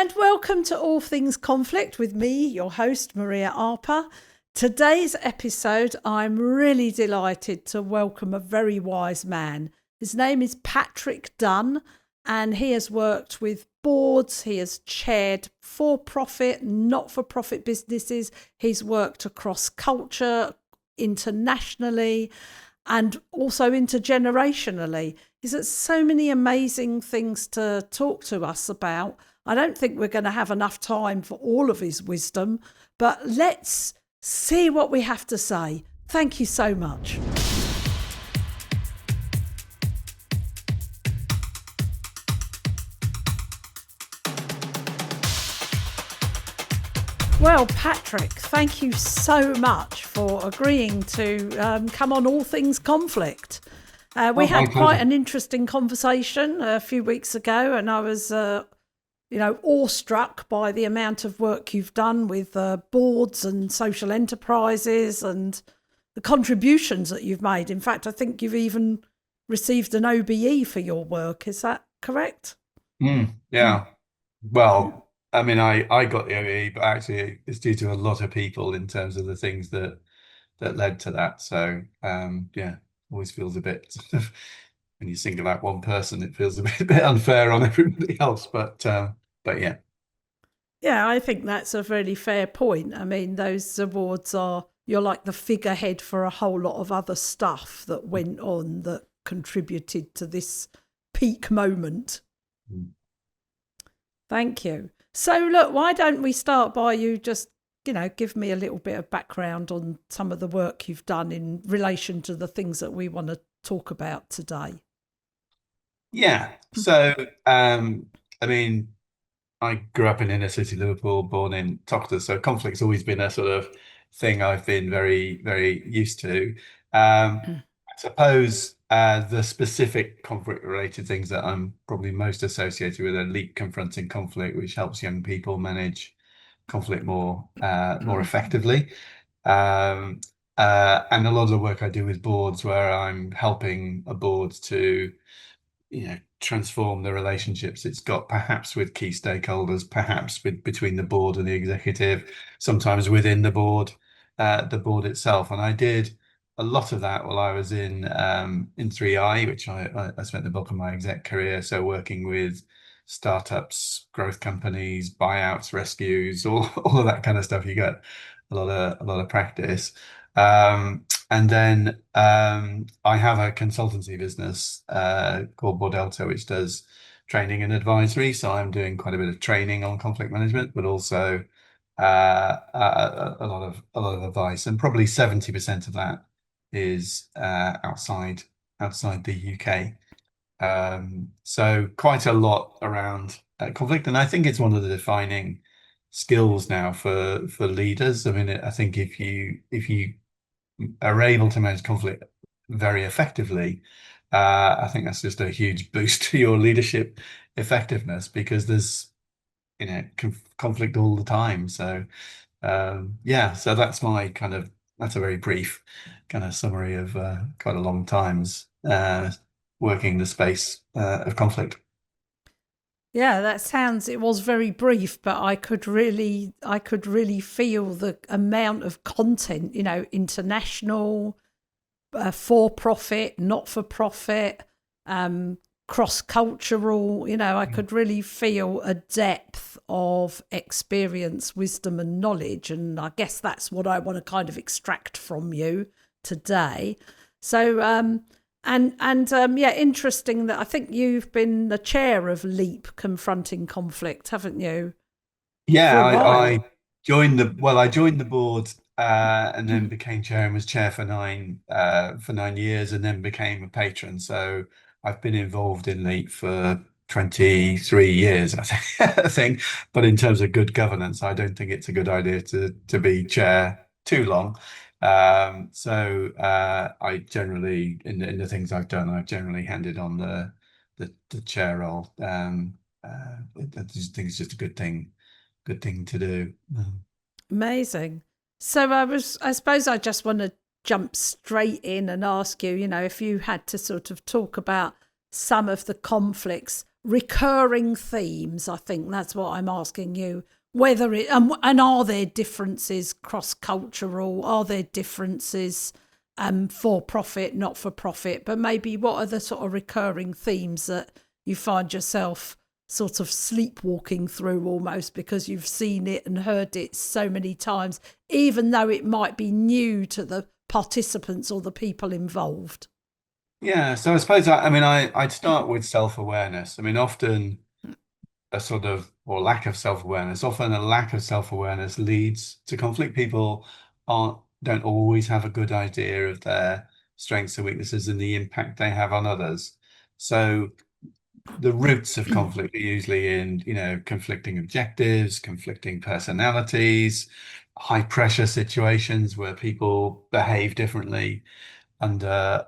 And welcome to All Things Conflict with me, your host, Maria Arpa. Today's episode, I'm really delighted to welcome a very wise man. His name is Patrick Dunne, and he has worked with boards. He has chaired for-profit, not-for-profit businesses. He's worked across culture, internationally, and also intergenerationally. He's got so many amazing things to talk to us about. I don't think we're going to have enough time for all of his wisdom, but let's see what we have to say. Thank you so much. Well, Patrick, thank you so much for agreeing to come on All Things Conflict. We had quite an interesting conversation a few weeks ago, and I was awestruck by the amount of work you've done with boards and social enterprises and the contributions that you've made. In fact, I think you've even received an OBE for your work. Is that correct? Yeah. Well, I mean, I got the OBE, but actually it's due to a lot of people in terms of the things that led to that. So, always feels a bit sort of, when you single out one person, it feels a bit unfair on everybody else. But yeah. Yeah, I think that's a really fair point. I mean, those awards you're like the figurehead for a whole lot of other stuff that went on that contributed to this peak moment. Thank you. So look, why don't we start by you just, give me a little bit of background on some of the work you've done in relation to the things that we want to talk about today. Yeah. So, I mean, I grew up in inner city Liverpool, born in Toxteth, so conflict's always been a sort of thing I've been very, very used to. I suppose the specific conflict-related things that I'm probably most associated with are LEAP confronting conflict, which helps young people manage conflict more effectively. And a lot of the work I do with boards, where I'm helping a board to transform the relationships it's got, perhaps with key stakeholders, perhaps between the board and the executive, sometimes within the board itself. And I did a lot of that while I was in 3i, which I spent the bulk of my exec career. So working with startups, growth companies, buyouts, rescues, all of that kind of stuff. You get a lot of practice. And then I have a consultancy business called Bordelta, which does training and advisory. So I'm doing quite a bit of training on conflict management, but also a lot of advice. And probably 70% of that is outside the UK. So quite a lot around conflict, and I think it's one of the defining skills now for leaders. I mean, I think if you are able to manage conflict very effectively, I think that's just a huge boost to your leadership effectiveness, because there's conflict all the time. So so that's a very brief kind of summary of quite a long times working the space of conflict. Yeah, it was very brief, but I could really feel the amount of content, international, for-profit, not-for-profit, cross-cultural, I could really feel a depth of experience, wisdom and knowledge. And I guess that's what I want to kind of extract from you today. So, interesting that I think you've been the chair of LEAP Confronting Conflict, haven't you? Yeah, I joined the board and then became chair and was chair for 9 years, and then became a patron. So I've been involved in LEAP for 23 years, I think. But in terms of good governance, I don't think it's a good idea to be chair too long. I generally, in the things I've done, I've generally handed on the chair role. I just think it's just a good thing to do. Amazing. So I suppose I just want to jump straight in and ask you, if you had to sort of talk about some of the conflicts, recurring themes? I think that's what I'm asking you. Whether it and are there differences cross cultural? Are there differences for profit, not for profit? But maybe what are the sort of recurring themes that you find yourself sort of sleepwalking through almost because you've seen it and heard it so many times, even though it might be new to the participants or the people involved? Yeah, so I suppose I'd start with self-awareness. I mean, often a sort of or lack of self-awareness, often a lack of self-awareness leads to conflict. People aren't don't always have a good idea of their strengths and weaknesses and the impact they have on others. So the roots of conflict are usually in, conflicting objectives, conflicting personalities, high pressure situations where people behave differently under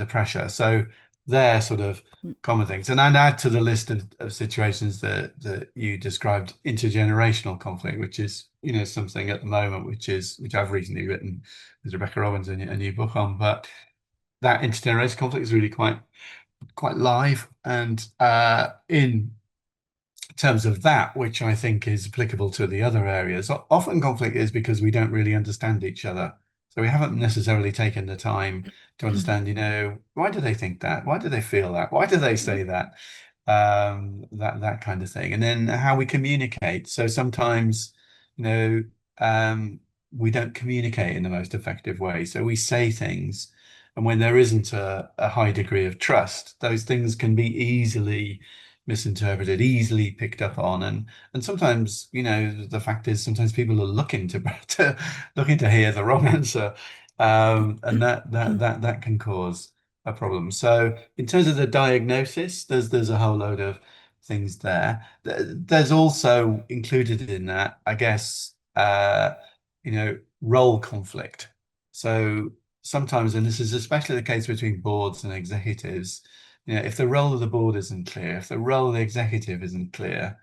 pressure. So they're sort of common things. And I'd add to the list of situations that you described intergenerational conflict, which is, something at the moment, which I've recently written with Rebecca Robbins a new book on. But that intergenerational conflict is really quite live. And in terms of that, which I think is applicable to the other areas, often conflict is because we don't really understand each other. So we haven't necessarily taken the time to understand, why do they think that? Why do they feel that? Why do they say that? That kind of thing. And then how we communicate. So sometimes, we don't communicate in the most effective way. So we say things, and when there isn't a high degree of trust, those things can be easily misinterpreted, easily picked up on, and sometimes, the fact is sometimes people are looking to hear the wrong answer, and that can cause a problem. So in terms of the diagnosis, there's a whole load of things there. There's also included in that, I guess, role conflict. So sometimes, and this is especially the case between boards and executives, if the role of the board isn't clear, if the role of the executive isn't clear,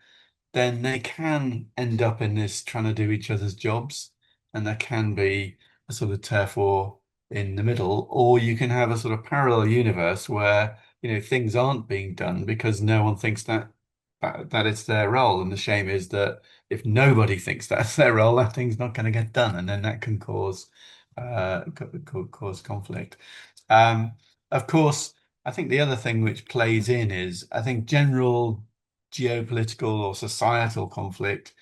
then they can end up in this trying to do each other's jobs, and there can be a sort of turf war in the middle, or you can have a sort of parallel universe where things aren't being done because no one thinks that it's their role. And the shame is that if nobody thinks that's their role, that thing's not going to get done, and then that can cause conflict. Of course, I think the other thing which plays in is I think general geopolitical or societal conflict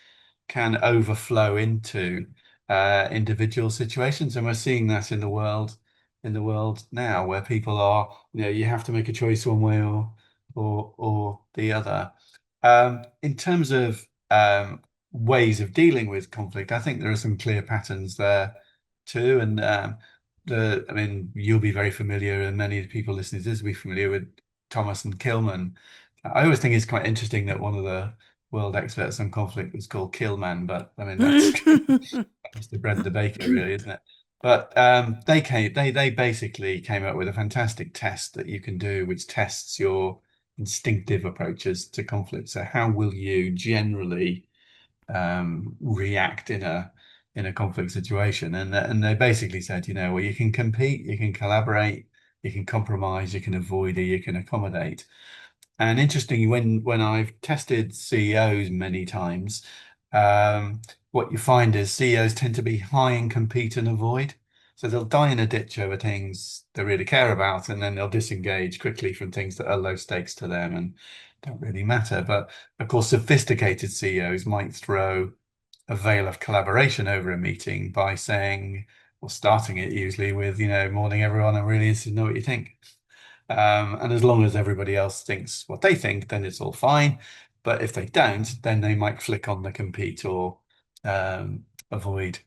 can overflow into individual situations, and we're seeing that in the world now, where people are, you have to make a choice one way or the other. In terms of ways of dealing with conflict, I think there are some clear patterns there too, and you'll be very familiar, and many of the people listening to this will be familiar with Thomas and Kilmann. I always think it's quite interesting that one of the world experts on conflict was called Kilman, but that's that's the bread and the baker, really, isn't it? But they basically came up with a fantastic test that you can do, which tests your instinctive approaches to conflict. So how will you generally react in a conflict situation? And they basically said, well, you can compete, you can collaborate, you can compromise, you can avoid, or you can accommodate. And interestingly, when I've tested CEOs many times, what you find is CEOs tend to be high in compete and avoid. So they'll die in a ditch over things they really care about, and then they'll disengage quickly from things that are low stakes to them and don't really matter. But of course, sophisticated CEOs might throw a veil of collaboration over a meeting by saying, or starting it usually with, morning everyone, I'm really interested to know what you think. And as long as everybody else thinks what they think, then it's all fine. But if they don't, then they might flick on the compete or avoid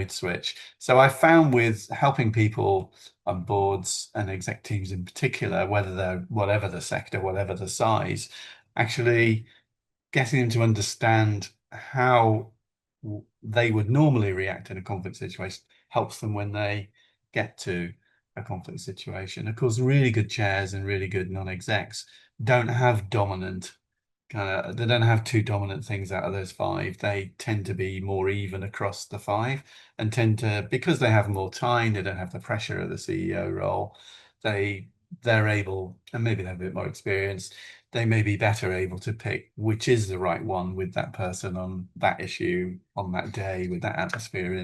switch. So I found with helping people on boards and exec teams in particular, whether they're whatever the sector, whatever the size, actually getting them to understand how they would normally react in a conflict situation helps them when they get to a conflict situation. Of course, really good chairs and really good non-execs don't have they don't have two dominant things out of those five. They tend to be more even across the five, and tend to, because they have more time, they don't have the pressure of the CEO role. They they're able, and maybe they're a bit more experienced, they may be better able to pick which is the right one with that person on that issue on that day with that atmosphere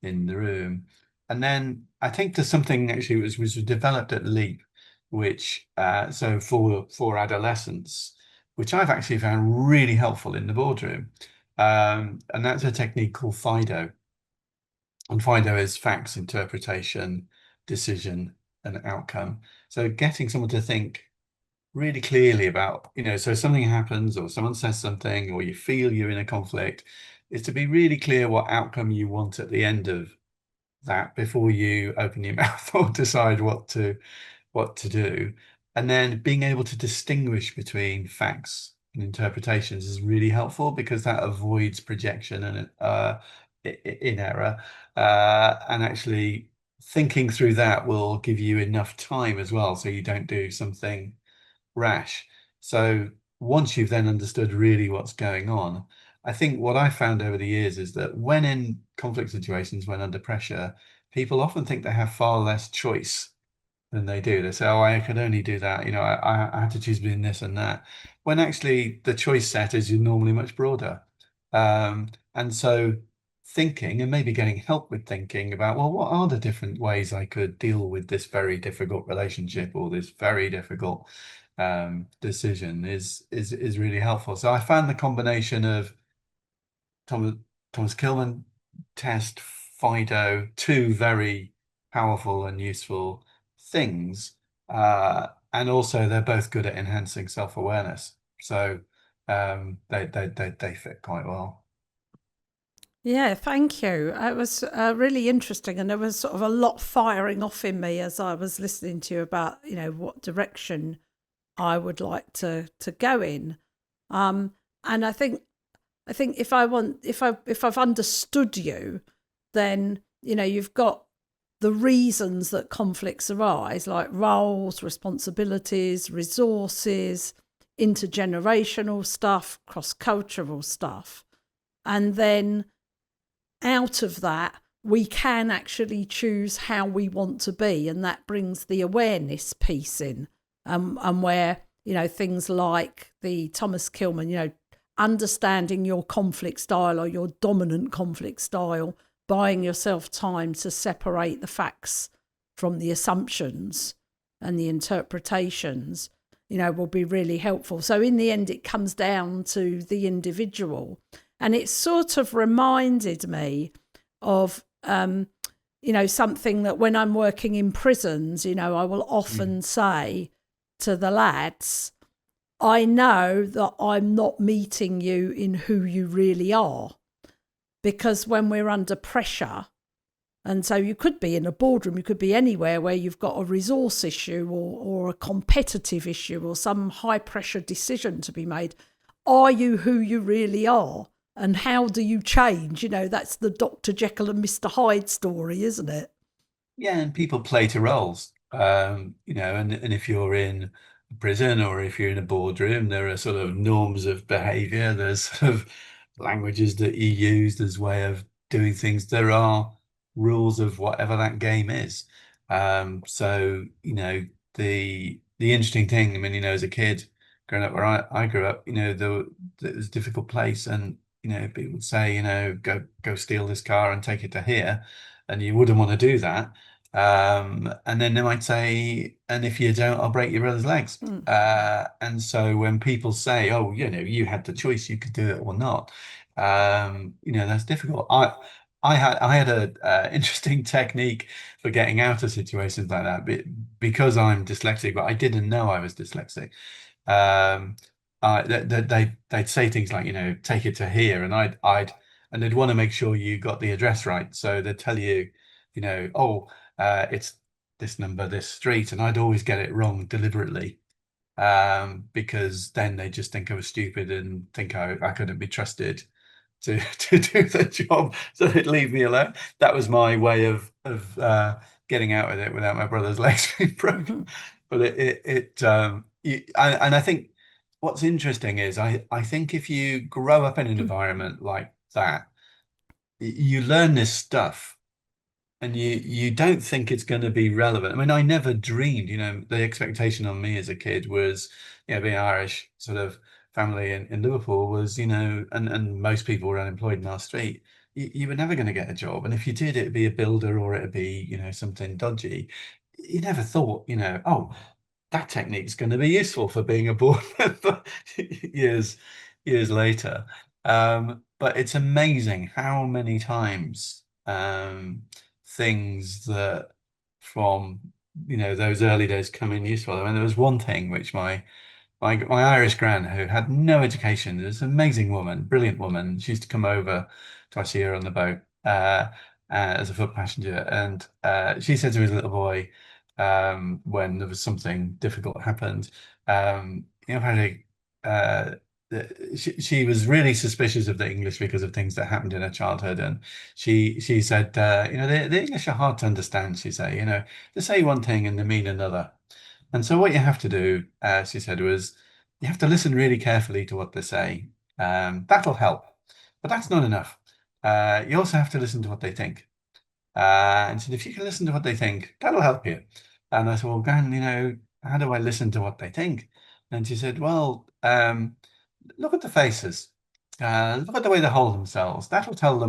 in the room. And then I think there's something actually was developed at Leap, which so for adolescents, which I've actually found really helpful in the boardroom. And that's a technique called FIDO. And FIDO is facts, interpretation, decision, and outcome. So getting someone to think really clearly about, so something happens or someone says something or you feel you're in a conflict, is to be really clear what outcome you want at the end of that before you open your mouth or decide what to do. And then being able to distinguish between facts and interpretations is really helpful because that avoids projection and in error. And actually thinking through that will give you enough time as well, so you don't do something rash. So once you've then understood really what's going on, I think what I found over the years is that when in conflict situations, when under pressure, people often think they have far less choice than they do. They say, "Oh, I could only do that. I had to choose between this and that." When actually the choice set is normally much broader. And so thinking and maybe getting help with thinking about, well, what are the different ways I could deal with this very difficult relationship or this very difficult decision is really helpful. So I found the combination of Thomas-Kilmann test, FIDO, two very powerful and useful things. And also they're both good at enhancing self-awareness. So they fit quite well. Yeah, thank you. It was really interesting, and there was sort of a lot firing off in me as I was listening to you about, what direction I would like to go in. And I think if I've understood you, then you've got the reasons that conflicts arise, like roles, responsibilities, resources, intergenerational stuff, cross-cultural stuff, and then out of that, we can actually choose how we want to be. And that brings the awareness piece in. And where, things like the Thomas-Kilmann, understanding your conflict style or your dominant conflict style, buying yourself time to separate the facts from the assumptions and the interpretations, will be really helpful. So in the end, it comes down to the individual. And it sort of reminded me of, something that when I'm working in prisons, I will often say to the lads, I know that I'm not meeting you in who you really are. Because when we're under pressure, and so you could be in a boardroom, you could be anywhere where you've got a resource issue or a competitive issue or some high pressure decision to be made. Are you who you really are? And how do you change? That's the Dr. Jekyll and Mr. Hyde story, isn't it? Yeah, and people play to roles. And if you're in a prison or if you're in a boardroom, there are sort of norms of behavior. There's sort of languages that you use. There's way of doing things. There are rules of whatever that game is. So the interesting thing, I mean, as a kid growing up where I grew up, there was a difficult place, and people would say, go steal this car and take it to here, and you wouldn't want to do that. And then they might say, and if you don't, I'll break your brother's legs. And so when people say, oh, you had the choice, you could do it or not, that's difficult. I had a interesting technique for getting out of situations like that, because I'm dyslexic, but I didn't know I was dyslexic. They'd say things like, take it to here, and and they'd want to make sure you got the address right. So they'd tell you, oh, it's this number, this street, and I'd always get it wrong deliberately, because then they just think I was stupid and think I couldn't be trusted to do the job, so they'd leave me alone. That was my way of getting out of it without my brother's legs being broken. But and I think what's interesting is I think if you grow up in an environment like that, you learn this stuff and you don't think it's going to be relevant. I mean, I never dreamed, the expectation on me as a kid was, being Irish sort of family in Liverpool was, and most people were unemployed in our street. You were never going to get a job. And if you did, it'd be a builder or it'd be, something dodgy. You never thought, oh, that technique's going to be useful for being a board member years later. But it's amazing how many times things that from those early days come in useful. I mean, there was one thing which my Irish gran, who had no education, this amazing woman, brilliant woman. She used to come over twice a year on the boat as a foot passenger, and she said to me as a little boy, when there was something difficult happened, Patrick, she was really suspicious of the English because of things that happened in her childhood, and she said, the English are hard to understand. She said, they say one thing and they mean another. And so what you have to do, she said, was you have to listen really carefully to what they say. That'll help, but that's not enough. You also have to listen to what they think. And said, if you can listen to what they think, that'll help you. And I said, well, Gran, how do I listen to what they think? And she said, well, look at the faces. Look at the way they hold themselves. That'll tell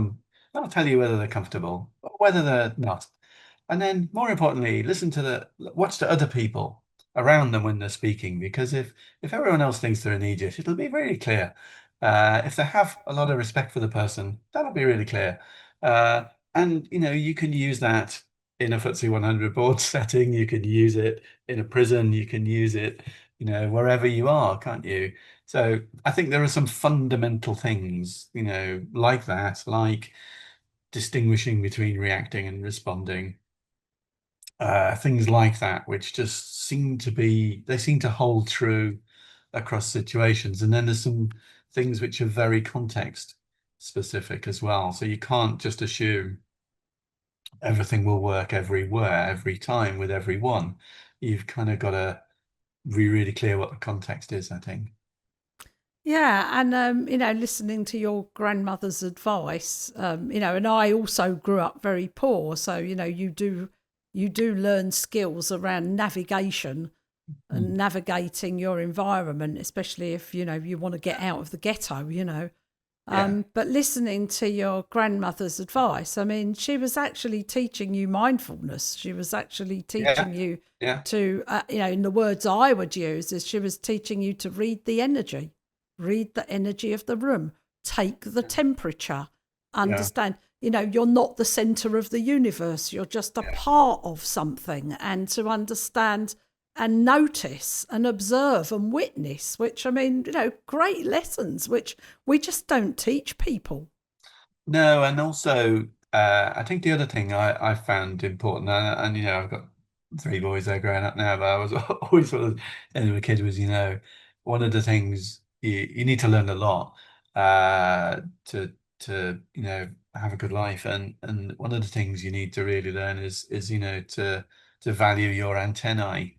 you whether they're comfortable or whether they're not. And then more importantly, watch the other people around them when they're speaking, because if everyone else thinks they're an idiot, it'll be very clear. If they have a lot of respect for the person, that'll be really clear. And you can use that in a FTSE 100 board setting. You can use it in a prison. You can use it, wherever you are, can't you? So I think there are some fundamental things, like that, like distinguishing between reacting and responding, things like that, which just they seem to hold true across situations. And then there's some things which are very context specific as well. So you can't just assume everything will work everywhere, every time with everyone. You've kind of got to be really clear what the context is, I think. Yeah, and listening to your grandmother's advice, and I also grew up very poor, so you do learn skills around navigation and Mm. navigating your environment, especially if you want to get out of the ghetto. Yeah, But listening to your grandmother's advice, I mean, she was actually teaching you mindfulness. She was actually yeah, teaching you yeah, to, in the words I would use, is she was teaching you to read the energy of the room, take the temperature, yeah, understand, you're not the center of the universe, you're just a yeah. part of something, and to understand and notice and observe and witness, which I mean, great lessons, which we just don't teach people. No, and also I think the other thing I found important, and I've got three boys that are growing up now, but I was always sort of saying to a kid was, one of the things you need to learn a lot to have a good life, and one of the things you need to really learn is to value your antennae.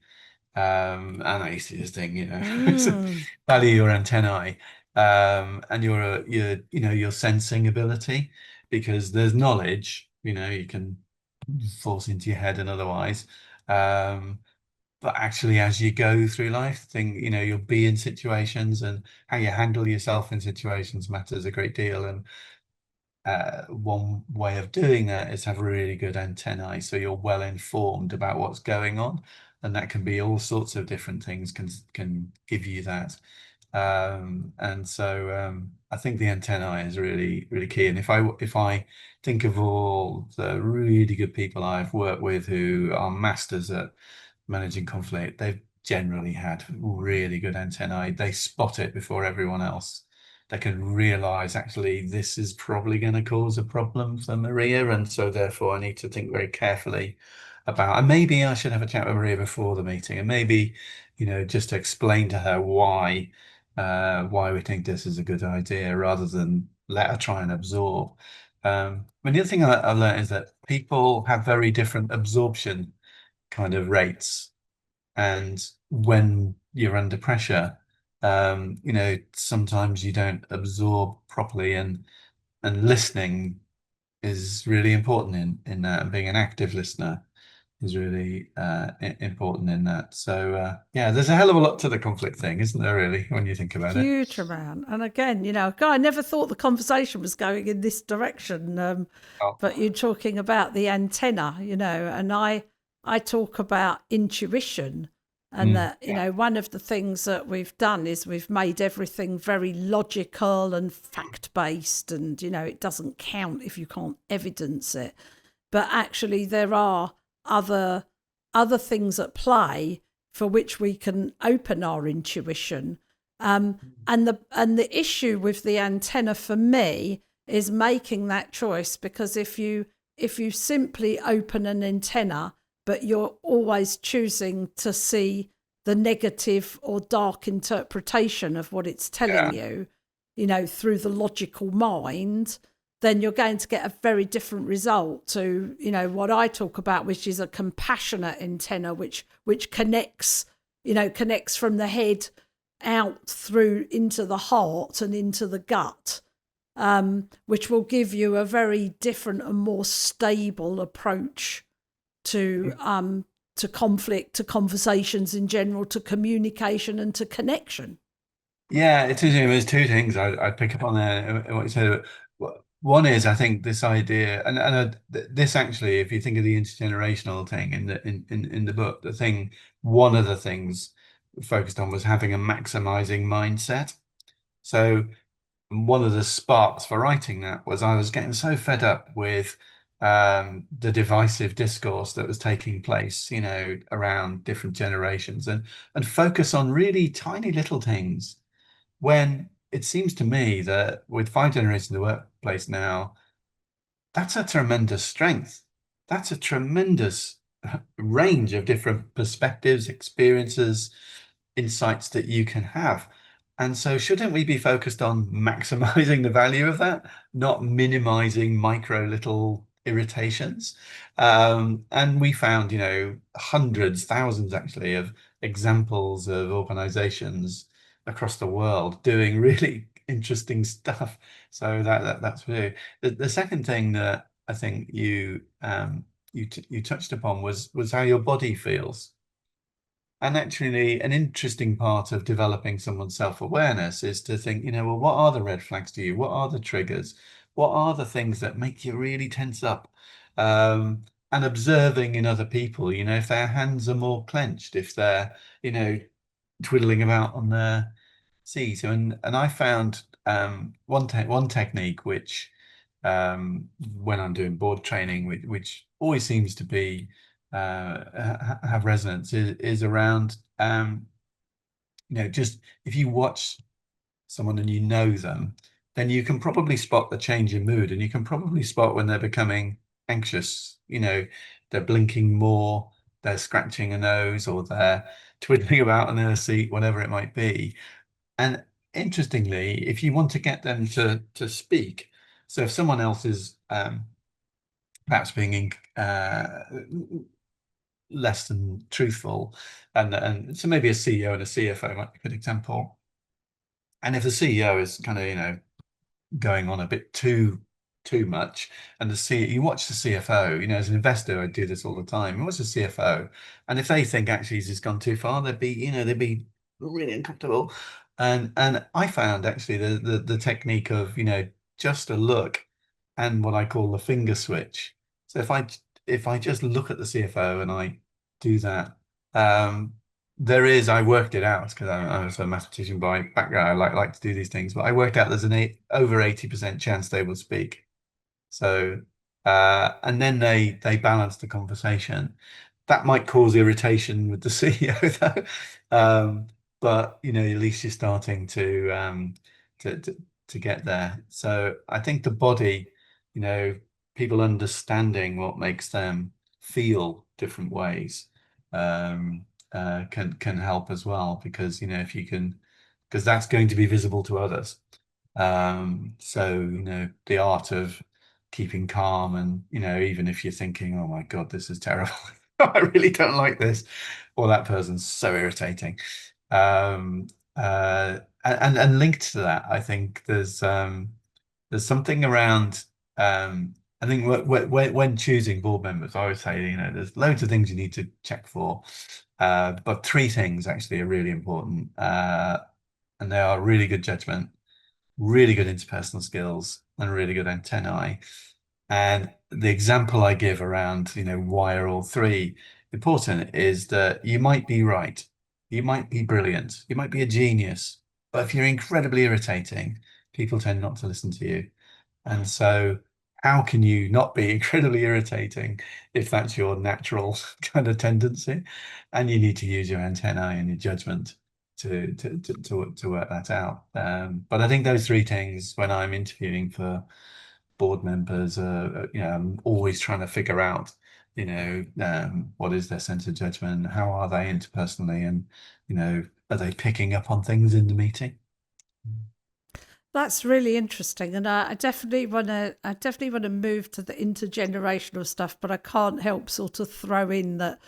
And I used to just think, Mm. value your antennae, and your sensing ability, because there's knowledge, you can force into your head and otherwise. Um, but actually, as you go through life, you'll be in situations, and how you handle yourself in situations matters a great deal. And one way of doing that is have really good antennae, so you're well informed about what's going on, and that can be all sorts of different things can give you that. And so I think the antennae is really really key. And if I think of all the really good people I've worked with who are masters at managing conflict, they've generally had really good antennae. They spot it before everyone else. They can realize actually this is probably going to cause a problem for Maria, and so therefore I need to think very carefully about, and maybe I should have a chat with Maria before the meeting, and maybe just to explain to her why we think this is a good idea, rather than let her try and absorb. I mean, the other thing I learned is that people have very different absorption kind of rates, and when you're under pressure, sometimes you don't absorb properly, and listening is really important in that, and being an active listener is really important in that. So yeah, there's a hell of a lot to the conflict thing, isn't there, really, when you think about it? Huge amount. And again, I never thought the conversation was going in this direction. Oh. But you're talking about the antenna, and I talk about intuition. And that, one of the things that we've done is we've made everything very logical and fact based. And, it doesn't count if you can't evidence it. But actually, there are other things at play for which we can open our intuition. And the issue with the antenna for me is making that choice, because if you simply open an antenna but you're always choosing to see the negative or dark interpretation of what it's telling you, through the logical mind, then you're going to get a very different result to, what I talk about, which is a compassionate antenna, which connects from the head out through into the heart and into the gut, which will give you a very different and more stable approach to conflict, to conversations in general, to communication and to connection. Yeah, it is. There's two things I'd pick up on there what you said. One is, I think, this idea, and this actually, if you think of the intergenerational thing in the book, one of the things focused on was having a maximizing mindset. So one of the sparks for writing that was I was getting so fed up with the divisive discourse that was taking place, around different generations, and focus on really tiny little things, when it seems to me that with 5 generations in the workplace now, that's a tremendous strength. That's a tremendous range of different perspectives, experiences, insights that you can have. And so shouldn't we be focused on maximizing the value of that, not minimizing micro little irritations? And we found, hundreds, thousands actually, of examples of organizations across the world doing really interesting stuff. So that's really the second thing that I think you touched upon was how your body feels. And actually, an interesting part of developing someone's self-awareness is to think, well, what are the red flags to you? What are the triggers? What are the things that make you really tense up? And observing in other people, if their hands are more clenched, if they're, twiddling about on their seat. And I found one technique which, when I'm doing board training, which always seems to be have resonance, is around just if you watch someone and you know them, then you can probably spot the change in mood, and you can probably spot when they're becoming anxious. They're blinking more, they're scratching a nose, or they're twiddling about in their seat, whatever it might be. And interestingly, if you want to get them to speak, so if someone else is perhaps being less than truthful, and so maybe a CEO and a CFO might be a good example. And if the CEO is kind of going on a bit too much, and you watch the CFO, as an investor, I do this all the time. You watch the CFO, and if they think actually he's just gone too far, they'd be really uncomfortable. And I found actually the technique of just a look and what I call the finger switch. So if I just look at the CFO and I do that, I worked it out because I was a mathematician by background. I like to do these things, but I worked out there's an over 80% chance they will speak. So, and then they balance the conversation. That might cause irritation with the CEO though. But at least you're starting to get there. So I think the body, people understanding what makes them feel different ways, can help as well, because if you can, because that's going to be visible to others. So the art of keeping calm, and even if you're thinking, oh my God, this is terrible, I really don't like this, or that person's so irritating. And linked to that, I think there's something around I think when choosing board members, I would say, there's loads of things you need to check for, but three things actually are really important, and they are really good judgment, really good interpersonal skills, and really good antennae. And the example I give around, why are all three important is that you might be right, you might be brilliant, you might be a genius, but if you're incredibly irritating, people tend not to listen to you. And so, how can you not be incredibly irritating if that's your natural kind of tendency? And you need to use your antennae and your judgment to work that out. But I think those three things, when I'm interviewing for board members, I'm always trying to figure out, what is their sense of judgment, how are they interpersonally, and are they picking up on things in the meeting? That's really interesting, and I definitely want to. I definitely want to move to the intergenerational stuff, but I can't help sort of throw in that,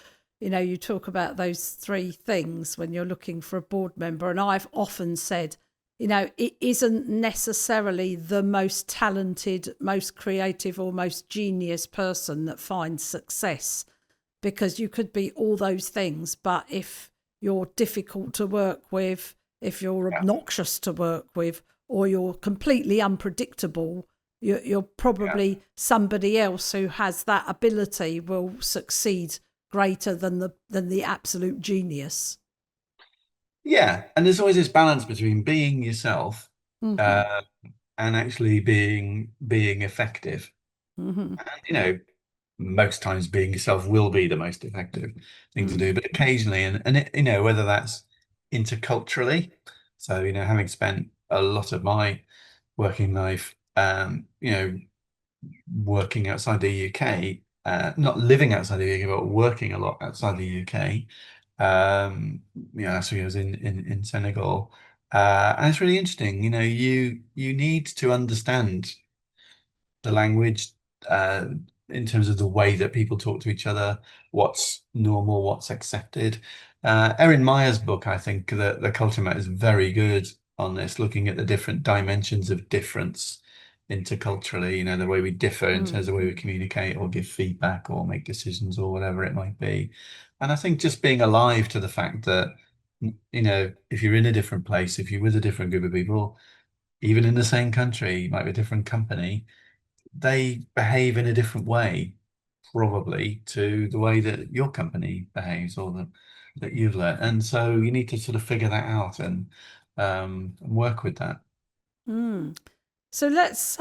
you talk about those three things when you're looking for a board member, and I've often said, it isn't necessarily the most talented, most creative, or most genius person that finds success, because you could be all those things, but if you're difficult to work with, if you're Yeah, obnoxious to work with, or you're completely unpredictable, you're yeah. probably somebody else who has that ability will succeed greater than the absolute genius. Yeah, and there's always this balance between being yourself, Hmm. uh, and actually being effective. Hmm. And most times being yourself will be the most effective thing to do, Hmm. but occasionally, and whether that's interculturally. So having spent a lot of my working life, working outside the UK, not living outside the UK, but working a lot outside the UK. That's when I was in Senegal. And it's really interesting. You need to understand the language, uh, in terms of the way that people talk to each other, what's normal, what's accepted. Erin Meyer's book, I think, the Cultivate is very good on this, looking at the different dimensions of difference interculturally, the way we differ in terms of the way we communicate or give feedback or make decisions or whatever it might be. And I think just being alive to the fact that, if you're in a different place, if you're with a different group of people, even in the same country, you might be a different company, they behave in a different way, probably to the way that your company behaves or that you've learned. And so you need to sort of figure that out and work with that. Mm. So let's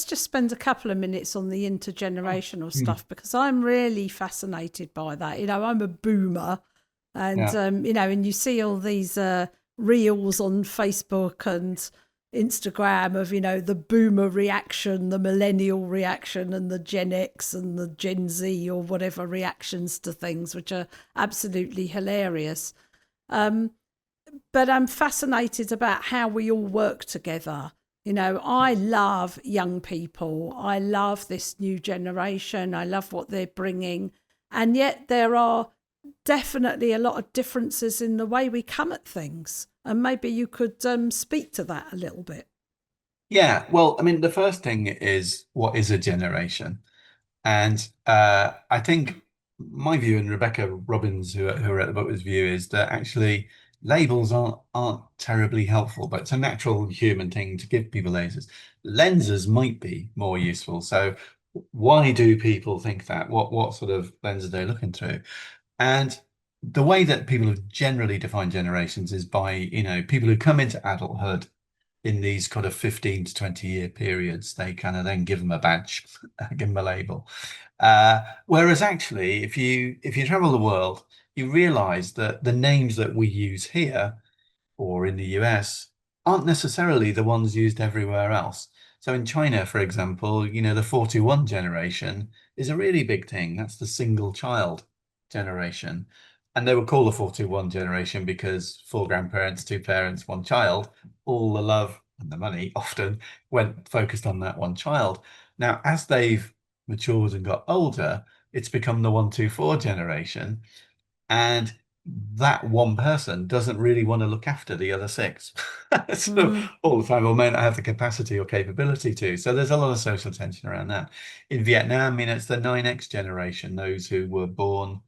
just spend a couple of minutes on the intergenerational Mm. stuff, because I'm really fascinated by that. I'm a boomer, and Yeah, and you see all these reels on Facebook and Instagram of the boomer reaction, the millennial reaction, and the Gen X and the Gen Z or whatever reactions to things, which are absolutely hilarious. Um, but I'm fascinated about how we all work together. I love young people. I love this new generation. I love what they're bringing. And yet there are definitely a lot of differences in the way we come at things. And maybe you could speak to that a little bit. yeah. Well, I mean, the first thing is, what is a generation? And I think my view, and Rebecca Robbins, who wrote the book, was view, is that actually labels aren't terribly helpful, but it's a natural human thing to give people lenses. Lenses might be more useful. So why do people think that? What sort of lenses they're looking through? And the way that people have generally defined generations is by, people who come into adulthood in these kind of 15 to 20-year periods. They kind of then give them a badge, give them a label. Whereas actually, if you travel the world, you realize that the names that we use here or in the US aren't necessarily the ones used everywhere else. So in China, for example, the 41 generation is a really big thing. That's the single child generation. And they were called the 41 generation because four grandparents, two parents, one child, all the love and the money often went focused on that one child. Now, as they've matured and got older, it's become the 124 generation. And that one person doesn't really want to look after the other six sort of Mm. all the time, or may not have the capacity or capability to. So there's a lot of social tension around that. In Vietnam, it's the 9X generation, those who were born,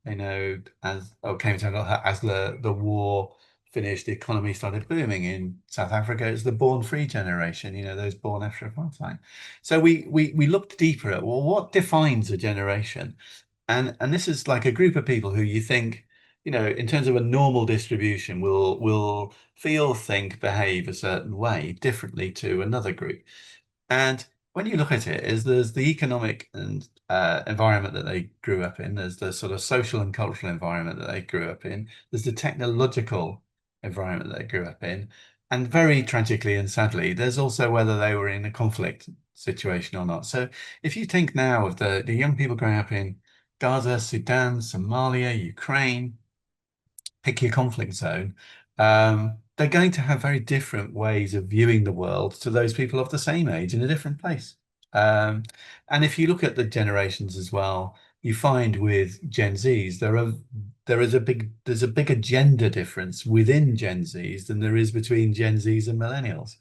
as or came to as the war finished, the economy started booming. In South Africa, it's the born free generation, those born after apartheid. So we looked deeper at, well, what defines a generation? And this is like a group of people who you think, in terms of a normal distribution, will feel, think, behave a certain way differently to another group. And when you look at it, there's the economic and environment that they grew up in, there's the sort of social and cultural environment that they grew up in, there's the technological environment that they grew up in, and very tragically and sadly, there's also whether they were in a conflict situation or not. So if you think now of the young people growing up in Gaza, Sudan, Somalia, Ukraine, pick your conflict zone, they're going to have very different ways of viewing the world to those people of the same age in a different place. Um, and if you look at the generations as well, you find with Gen Zs, there's a bigger gender difference within Gen Zs than there is between Gen Zs and millennials.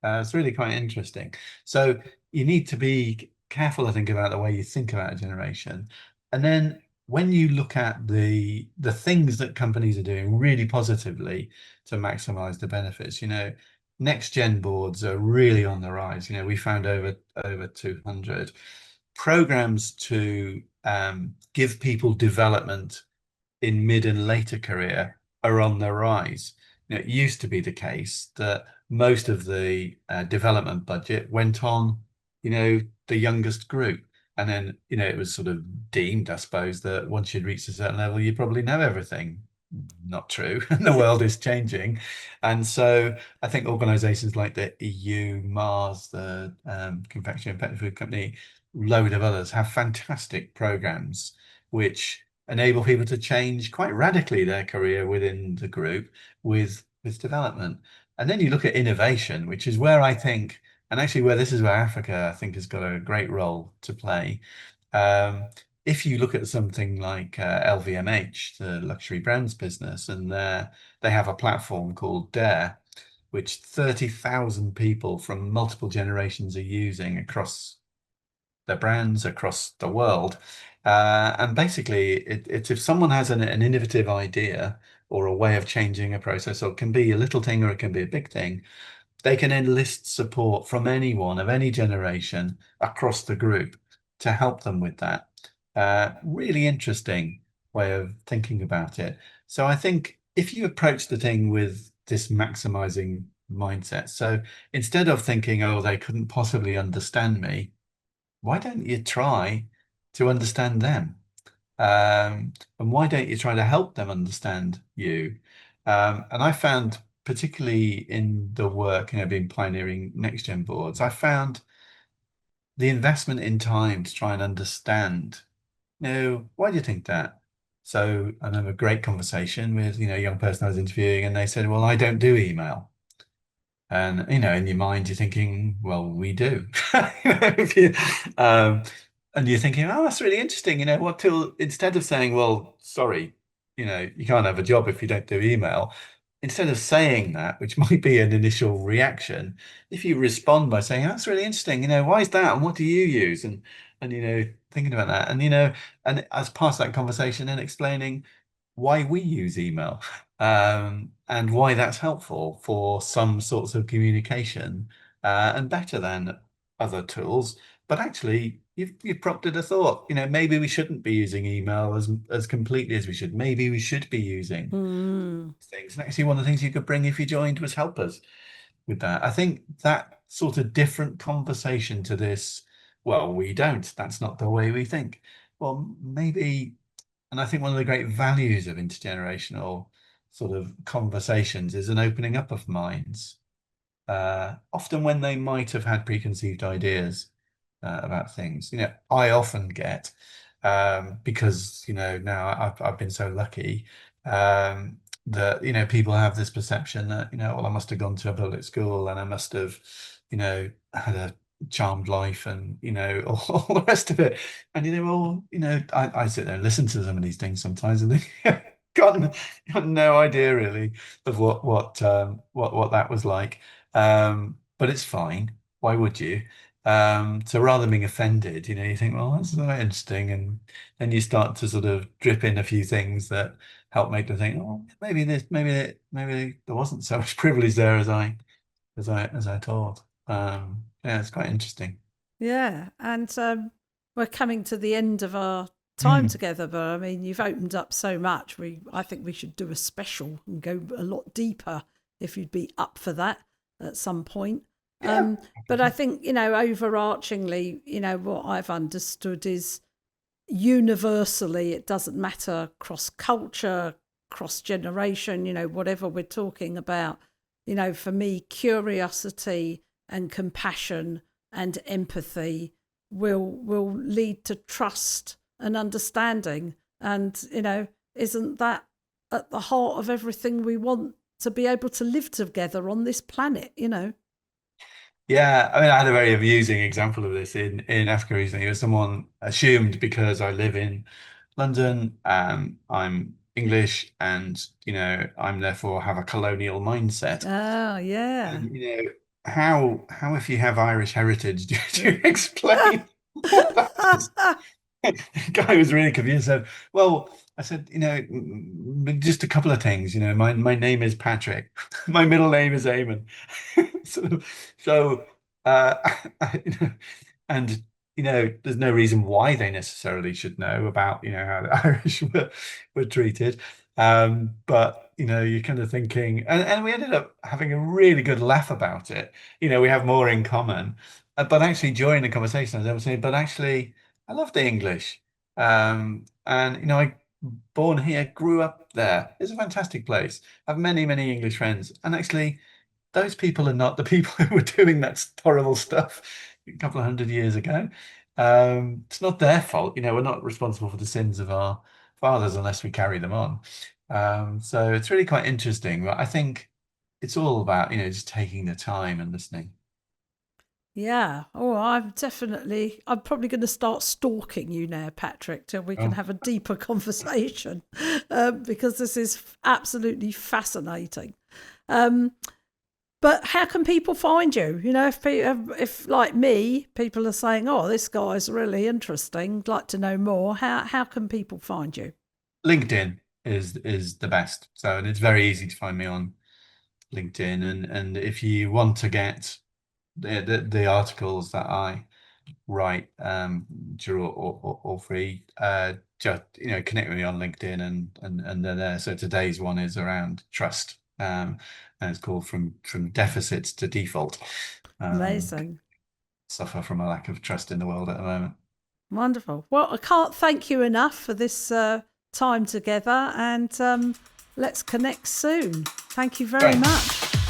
It's really quite interesting. So you need to be careful, I think, about the way you think about a generation. And then when you look at the things that companies are doing really positively to maximize the benefits, next gen boards are really on the rise. We found over 200 programs to give people development in mid and later career are on the rise. It used to be the case that most of the development budget went on, the youngest group. And then, it was sort of deemed, I suppose, that once you'd reached a certain level, you probably know everything. Not true. The world is changing. And so I think organizations like the EU, Mars, the Confectionery and Pet Food Company, load of others have fantastic programs which enable people to change quite radically their career within the group with development. And then you look at innovation, which is where I think, and actually where this is where Africa, I think, has got a great role to play. Um, if you look at something like LVMH, the luxury brands business, and they have a platform called Dare, which 30,000 people from multiple generations are using across their brands across the world. And basically, it's if someone has an innovative idea or a way of changing a process, or it can be a little thing or it can be a big thing, they can enlist support from anyone of any generation across the group to help them with that. Really interesting way of thinking about it. So I think if you approach the thing with this maximizing mindset, so instead of thinking, oh, they couldn't possibly understand me, why don't you try to understand them? And why don't you try to help them understand you? And I found, particularly in the work, being pioneering next gen boards, I found the investment in time to try and understand, why do you think that? So I remember a great conversation with, a young person I was interviewing, and they said, well, I don't do email. And, in your mind, you're thinking, well, we do. um, and you're thinking, oh, that's really interesting. What till instead of saying, well, sorry, you can't have a job if you don't do email, instead of saying that, which might be an initial reaction, if you respond by saying, that's really interesting, why is that? And what do you use? And, thinking about that. And as part of that conversation and explaining why we use email and why that's helpful for some sorts of communication and better than other tools. But actually, you've prompted a thought. Maybe we shouldn't be using email as completely as we should. Maybe we should be using Mm. things. And actually, one of the things you could bring if you joined was help us with that. I think that sort of different conversation to this, well, we don't. That's not the way we think. Well, maybe, and I think one of the great values of intergenerational sort of conversations is an opening up of minds. Often when they might have had preconceived ideas about things. I often get because now I've been so lucky that people have this perception that well, I must have gone to a public school and I must have had a charmed life and all the rest of it. And well, I sit there and listen to some of these things sometimes and think got no idea really of what that was like. But it's fine. Why would you? So rather than being offended, you think, well, that's quite interesting, and then you start to sort of drip in a few things that help make them think, oh, maybe there wasn't so much privilege there as I thought. Yeah, it's quite interesting. Yeah, and we're coming to the end of our time Mm. together, but I mean, you've opened up so much. I think we should do a special and go a lot deeper if you'd be up for that at some point. Yeah. But I think, overarchingly, what I've understood is universally, it doesn't matter cross culture, cross generation, whatever we're talking about. For me, curiosity and compassion and empathy will lead to trust and understanding. And, isn't that at the heart of everything we want to be able to live together on this planet? Yeah, I mean, I had a very amusing example of this in Africa recently. It was someone assumed because I live in London, I'm English, and I'm therefore have a colonial mindset. Oh, yeah. And how if you have Irish heritage, do you explain what that is? The guy was really confused. Said, "Well, I said, just a couple of things. My name is Patrick. My middle name is Eamon. So, so, uh, and there's no reason why they necessarily should know about how the Irish were treated. But you're kind of thinking, and we ended up having a really good laugh about it. We have more in common. But actually, during the conversation, I was saying, but actually. I love the English. And I born here, grew up there. It's a fantastic place. I have many, many English friends. And actually, those people are not the people who were doing that horrible stuff a couple of hundred years ago. It's not their fault. We're not responsible for the sins of our fathers unless we carry them on. So it's really quite interesting. But I think it's all about, just taking the time and listening. Yeah. Oh, I'm probably going to start stalking you now, Patrick, till we can Oh. have a deeper conversation, because this is absolutely fascinating. Um, but how can people find you? If like me, people are saying, "Oh, this guy's really interesting. I'd like to know more." How can people find you? LinkedIn is the best. So, and it's very easy to find me on LinkedIn. And if you want to get the articles that I write, or free, just connect with me on LinkedIn and they're there. So today's one is around trust, and it's called from deficits to default. Amazing. Suffer from a lack of trust in the world at the moment. Wonderful. Well, I can't thank you enough for this time together, and let's connect soon. Thank you very Great. much.